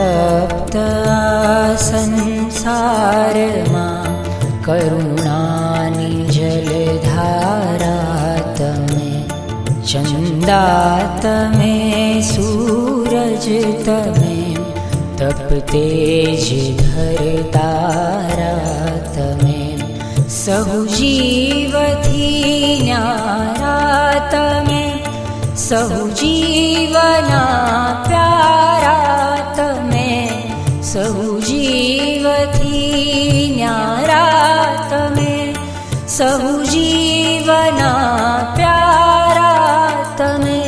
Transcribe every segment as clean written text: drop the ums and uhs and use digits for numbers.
તપ્ત સંસારમાં કરુણાની જલધારા તમે, ચંદા તમે, સૂરજ તમે, તપતેજ ધરતારા તમે, સહુ જીવથી ન્યારા તમે, સહુ જીવના પ્યારા તમે, સહુ જીવથી ન્યારા તમે, સહુ જીવના પ્યારા તમે,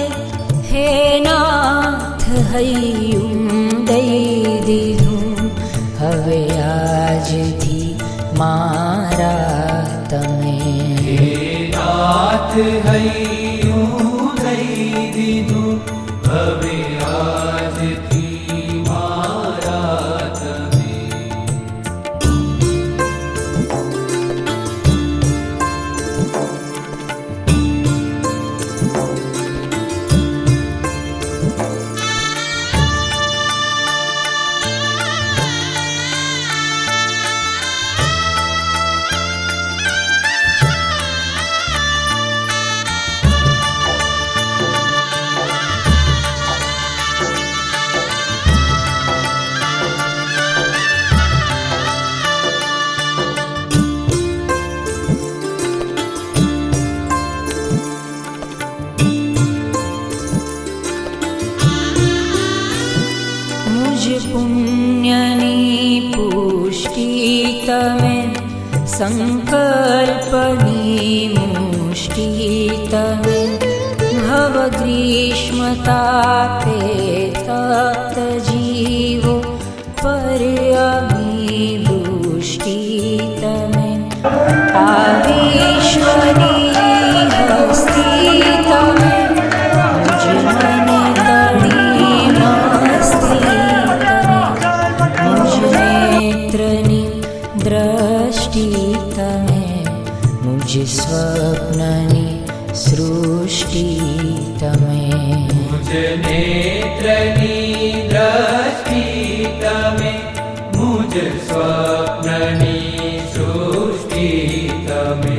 હે નાથ હૈયું દઈ દીધું હવે આજથી મારા તમે, હે નાથ હૈયું દઈ દીધું હવે આજથી મારા તમે. પુણ્યની પુષ્ટિ તમે, સંકલ્પની મુષ્ટિ તમે, ભવ ગ્રીષ્મતાપે તપ્ત જીવો પર અમી વૃષ્ટિ તમે, આ વિશ્વની હસ્તી તમે, મુજ મન તણી મસ્તી નેત્રની દ્રષ્ટિ તમે, મુજ સ્વપ્નની સૃષ્ટિ તમે, મુજ નેત્રની દ્રષ્ટિ તમે, મુજ સ્વપ્નની સૃષ્ટિ તમે.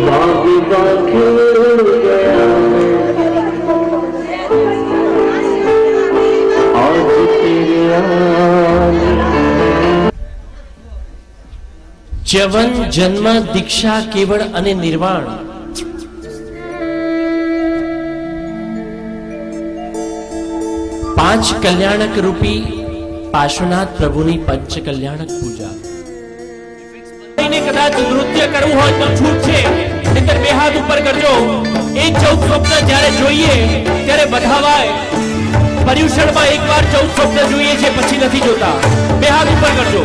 बाकी बाकी गया ચ્યવન, જન્મ, દીક્ષા, કેવળ અને નિર્વાણ પાંચ કલ્યાણક રૂપી પાર્શ્વનાથ પ્રભુની પંચ કલ્યાણક પૂજા. કદાચ નૃત્ય કરવું હોય તો છૂટ છે, નહીંતર બે હાથ ઉપર કરજો. એ 14 સ્વપ્ન જ્યારે જોઈએ ત્યારે વધાવાય. પર્યુષણમાં એકવાર 14 સ્વપ્ન જોઈએ છે, પછી નથી જોતા. બે હાથ ઉપર કરજો.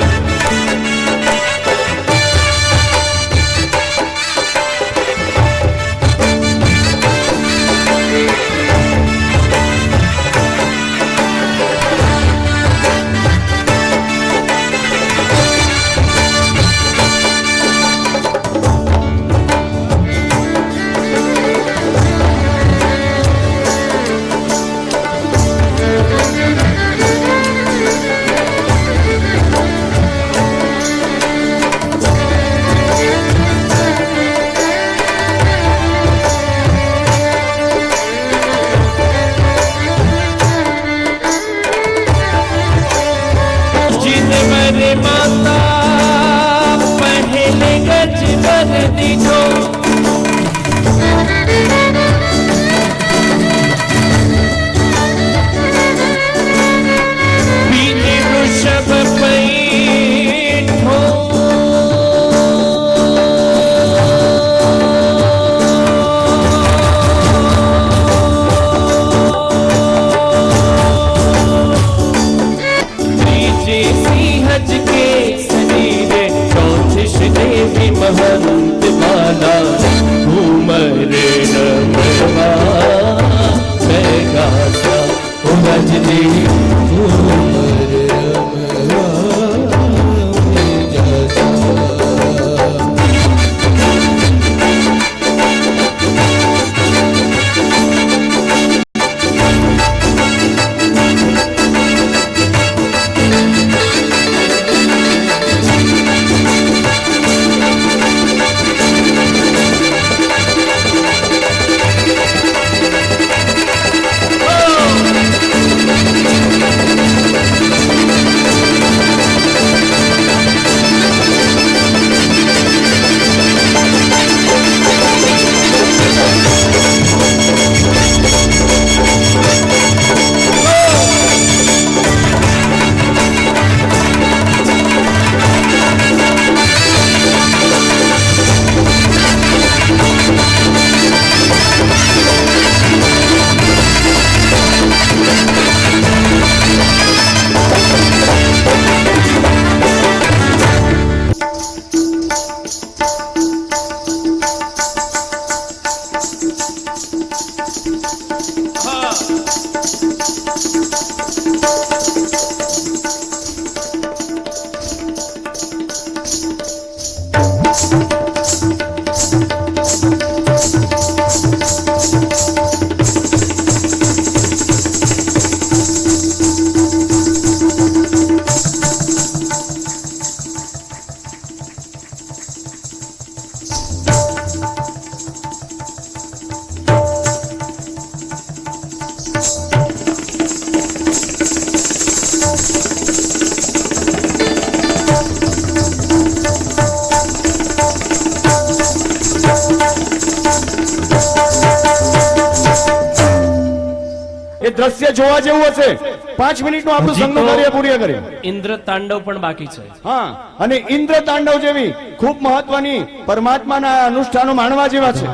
એ દ્રશ્ય જોવા જેવું હશે. 5 મિનિટનું આપણું સંઘનું કાર્ય પૂર્ણ કરીએ. ઇન્દ્ર તાંડવ પણ બાકી છે. હા, અને ઇન્દ્ર તાંડવ જેવી ખૂબ મહત્વની પરમાત્માના અનુષ્ઠાનો માણવા જેવા છે.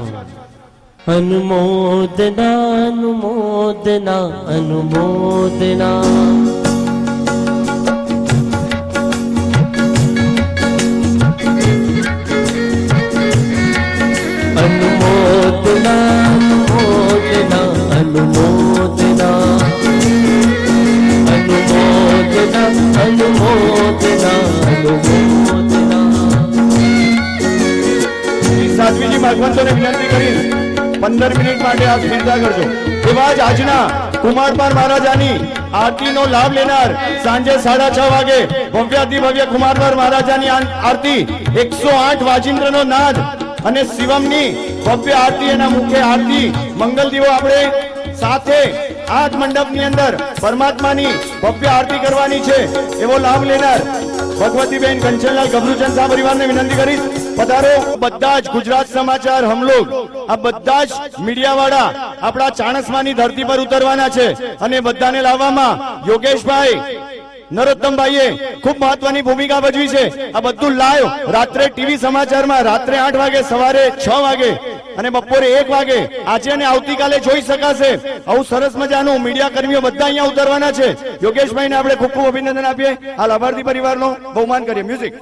અનુમોદના અનુમોદના અનુમોદના અનુમોદના અનુમોદના અનુમોદના અનુમોદના અનુમોદના અનુમોદના. સાધ્વીજી ભગવંતોને વિનંતી કરીશ 15 મિનિટ માટે આપ ચિંતા કરજો. એવા જ આજના કુમારપાળ મહારાજાની આરતીનો લાભ લેનાર સાંજે 6:30 વાગે ભવ્યાતિ ભવ્ય કુમારપાળ મહારાજાની આરતી 108 વાજિંદ્રનો નાદ અને શિવમની ભવ્ય આરતી, એના મુખ્ય આરતી મંગલ દીવો આપણે સાથે આ જ મંડપની અંદર પરમાત્માની ભવ્ય આરતી કરવાની છે. એવો લાભ લેનાર भगवतीबेन कंचनलाल गभरूचंद साहब परिवारને વિનંતી કરીશ પધારો બધા જ ગુજરાત સમાચાર હમ લોગ આ બધા જ મીડિયાવાળા આપણા ચાણસ્માની ધરતી પર ઉતરવાના છે અને બધાને લાવવામાં યોગેશભાઈ નરોત્તમભાઈએ ખૂબ મહત્વની ભૂમિકા ભજવી છે આ બધું લાઈવ રાત્રે ટીવી સમાચારમાં રાત્રે 8 વાગે સવારે 6 વાગે અને બપોરે 1 વાગે આજે અને આવતીકાલે જોઈ શકાશે આવું સરસ મજાનું મીડિયા કર્મીઓ બધા અહીંયા ઉતરવાના છે યોગેશભાઈને આપણે ખૂબ ખૂબ અભિનંદન આપીએ આ લાભાર્થી પરિવારનો બહુમાન કરીએ મ્યુઝિક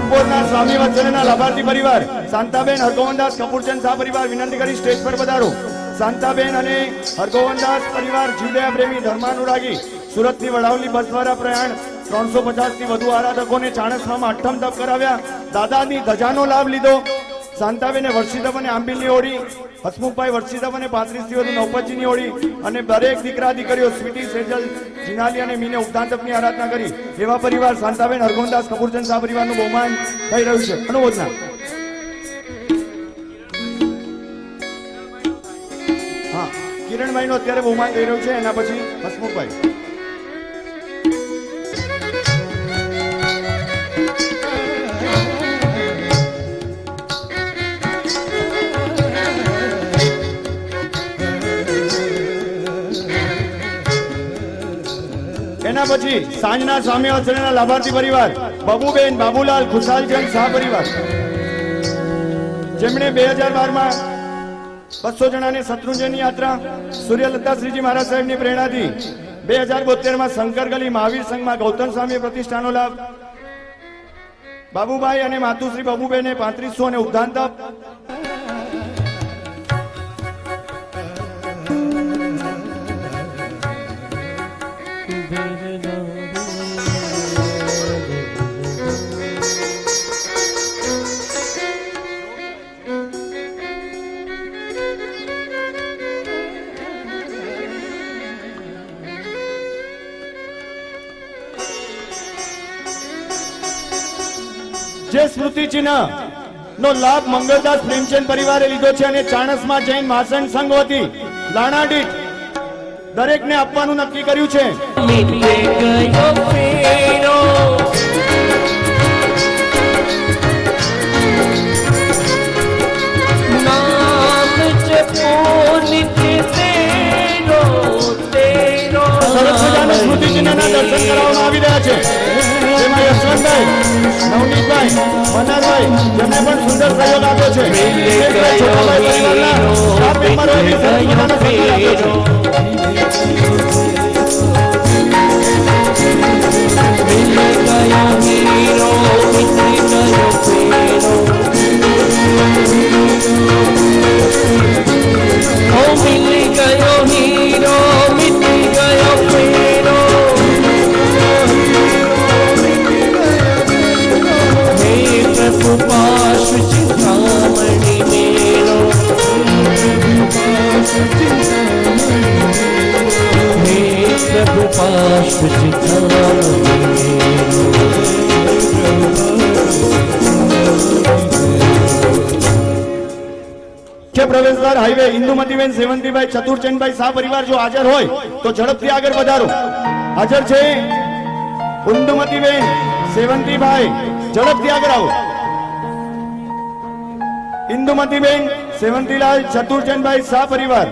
બપોરના સ્વામી વત્સલના લાભાર્થી પરિવાર શાંતાબેન હરગોવનદાસ કપૂરચંદ શાહ પરિવાર વિનંતી કરી સ્ટેજ પર પધારો શાંતાબેન અને હરગોવનદાસ પરિવાર જીવદયા પ્રેમી ધર્માનુરાગી સુરતથી વડાવલી બસ દ્વારા પ્રયાણ 350 થી વધુ આરાધકોને ચાણસ્મામાં અઠ્ઠમ તપ કરાવ્યા દાદાની ધજાનો લાભ લીધો શાંતાબેને વર્ષિતપ અને આંબીલની ઓળી હસમુખભાઈ વર્ષિતપ અને 35 થી વધુ નવપચીની ઓળી અને દરેક દીકરા દીકરીઓ સ્વીટી સેજલ જીનાલી અને મીને ઉપદાન તપની આરાધના કરી એવા પરિવાર શાંતાબેન હરગોવનદાસ કપૂરચંદ શાહ પરિવારનું બહુમાન થઈ રહ્યું છે અનુમોદના હા કિરણભાઈનું અત્યારે બહુમાન થઈ રહ્યું છે એના પછી હસમુખભાઈ એના પછી સાંજના સ્વામી વત્સલના લાભાર્થી પરિવાર બાબુબેન બાબુલાલ ખુશાલચંદ શાહ પરિવાર જેમણે 2012માં 200 જણાને શત્રુંજયની યાત્રા સૂર્યલતા શ્રીજી મહારાજ સાહેબની પ્રેરણાથી 2072માં શંકરગલી મહાવીર સંઘમાં ગૌતમ સ્વામી પ્રતિષ્ઠાનો લાભ બાબુભાઈ અને માતુશ્રી બાબુબેને 3500 અને ઉદ્ધાન તપ જે સ્મૃતિ ચિહ્ન નો લાભ મંગળદાસ પ્રેમચંદ પરિવારે લીધો છે અને ચાણસ્મા જૈન મહાસંઘ સંઘ વતી લાણાદીઠ દરેકને આપવાનું નક્કી કર્યું છે સરસ મજાના સ્મૃતિ ચિહ્નના દર્શન કરાવવામાં આવી રહ્યા છે જેમાં યશવંતભાઈ નવનીતભાઈ મનોહરભાઈ જેમને પણ સુંદર સહયોગ આપ્યો છે છોટાભાઈ પરિવારના સ્ટાફ મેમ્બરોએ બી સરસ મજાનો સહકાર આપ્યો પ્રવેશદ્વાર હાઈવે ઇન્દુમતીબેન સેવંતીભાઈ ચતુરચંદભાઈ શાહ પરિવાર જો હાજર હોય તો ઝડપથી આગળ વધારો હાજર છે ઇન્દુમતીબેન સેવંતીભાઈ ઝડપથી આગળ આવો ઇન્દુમતીબેન સેવંતીલાલ ચતુરચંદભાઈ શાહ પરિવાર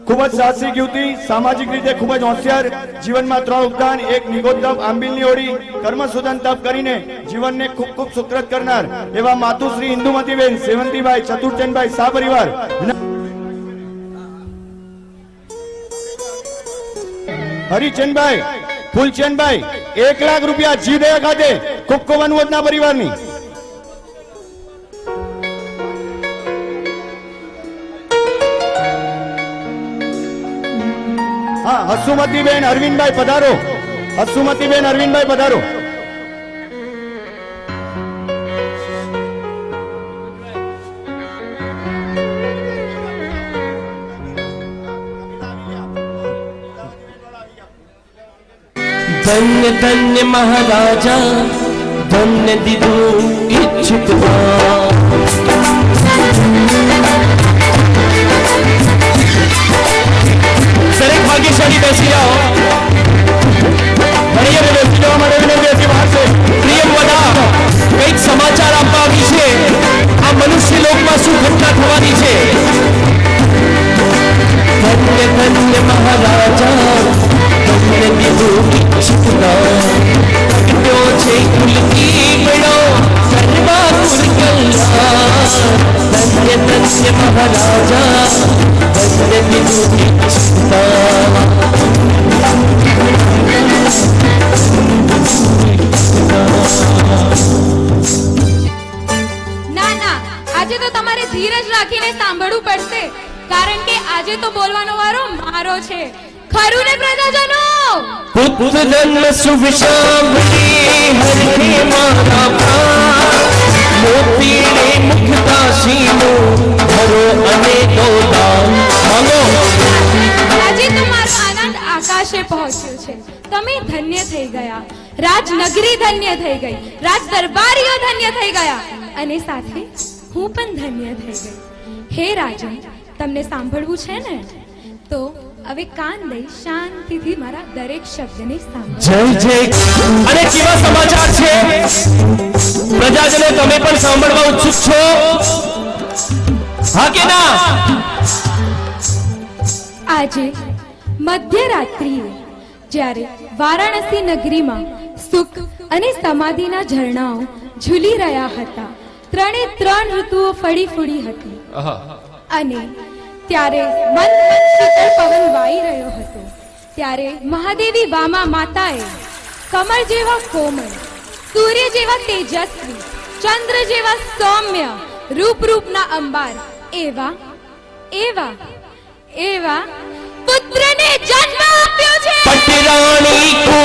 ખૂબ જ સાહસિક યુવતી સામાજિક રીતે ખૂબ જ હોશિયાર જીવનમાં 3 ઉદ્ધાન 1 નિગોદ તપ આંબીલની ઓળી કર્મસુદન તપ કરીને જીવનને ખૂબ ખૂબ સુખદ કરનાર એવા માતુશ્રી ઇન્દુમતીબેન સેવંતીભાઈ ચતુરચંદભાઈ શાહ પરિવાર હરિચંદભાઈ ફૂલચંદભાઈ 1 લાખ રૂપિયા જીવદયા ખાતે ખૂબ ખૂબ અનુમોદના પરિવારની હા હસુમતીબેન અરવિંદભાઈ પધારો હસુમતીબેન અરવિંદભાઈ પધારો ધન્ય ધન્ય મહારાજા ધન્ય દીધું ઈચ્છિત દરેક ભાગ્યશાળી બેસી જાઓ. હરિયરે બેસી જવા માટે વિનંતી હતી બહાર છે. પ્રિયમ વડા કંઈક સમાચાર આપવા આવી છે. આ મનુષ્ય લોકમાં શું ઘટના થવાની છે? ધન્ય ધન્ય મહારાજા ધન્ય દીધું ઈચ્છિત અગ્ન્યો છે કુલકી બળો સર્વા કુલ કલ્યાણ. ધન્ય ધન્ય મહારાજા ધન્ય દીધું ઈચ્છિત. ના ના, આજે તો તમારે ધીરજ રાખીને સાંભળવું પડશે, કારણ કે આજે તો બોલવાનો વારો મારો છે. ખરું ને પ્રજાજનો? પુત્ર જન્મ સુવિશાંભળી હરખે મારા પ્રાણ. મોતીને મુખદાસીનો ધરો અને દાન. માંગો. આજે તો મારો આનંદ આકાશે પહોંચ્યો છે. તમે ધન્ય થઈ ગયા, રાજનગરી ધન્ય થઈ ગઈ, રાજ દરબારીઓ ધન્ય થઈ ગયા, અને સાથે હું પણ ધન્ય થઈ ગઈ. હે રાજન, તમને સાંભળવું છે ને? તો હવે કાન દઈ શાંતિથી મારા દરેક શબ્દને સાંભળો. જય જય. અને કેવા સમાચાર છે પ્રજાજનો? તમે પણ સાંભળવા ઉત્સુક છો? હા કે ના? આજે મધ્યરાત્રિએ જ્યારે વારાણસી નગરીમાં સુખ અને સમાધિના ઝરણાઓ ઝૂલી રહ્યા હતા, ત્રણે ત્રણ ઋતુઓ ફળી ફૂડી હતી, અને ત્યારે મંદ શીતળ પવન વાઈ રહ્યો હતો, ત્યારે મહાદેવી વામા માતાએ કમળ જેવા કોમળ, સૂર્ય જેવા તેજસ્વી, ચંદ્ર જેવા સૌમ્ય રૂપના અંબાર એવા એવા એવા પુત્રને જન્મ આપ્યો છે. પટરાણી કો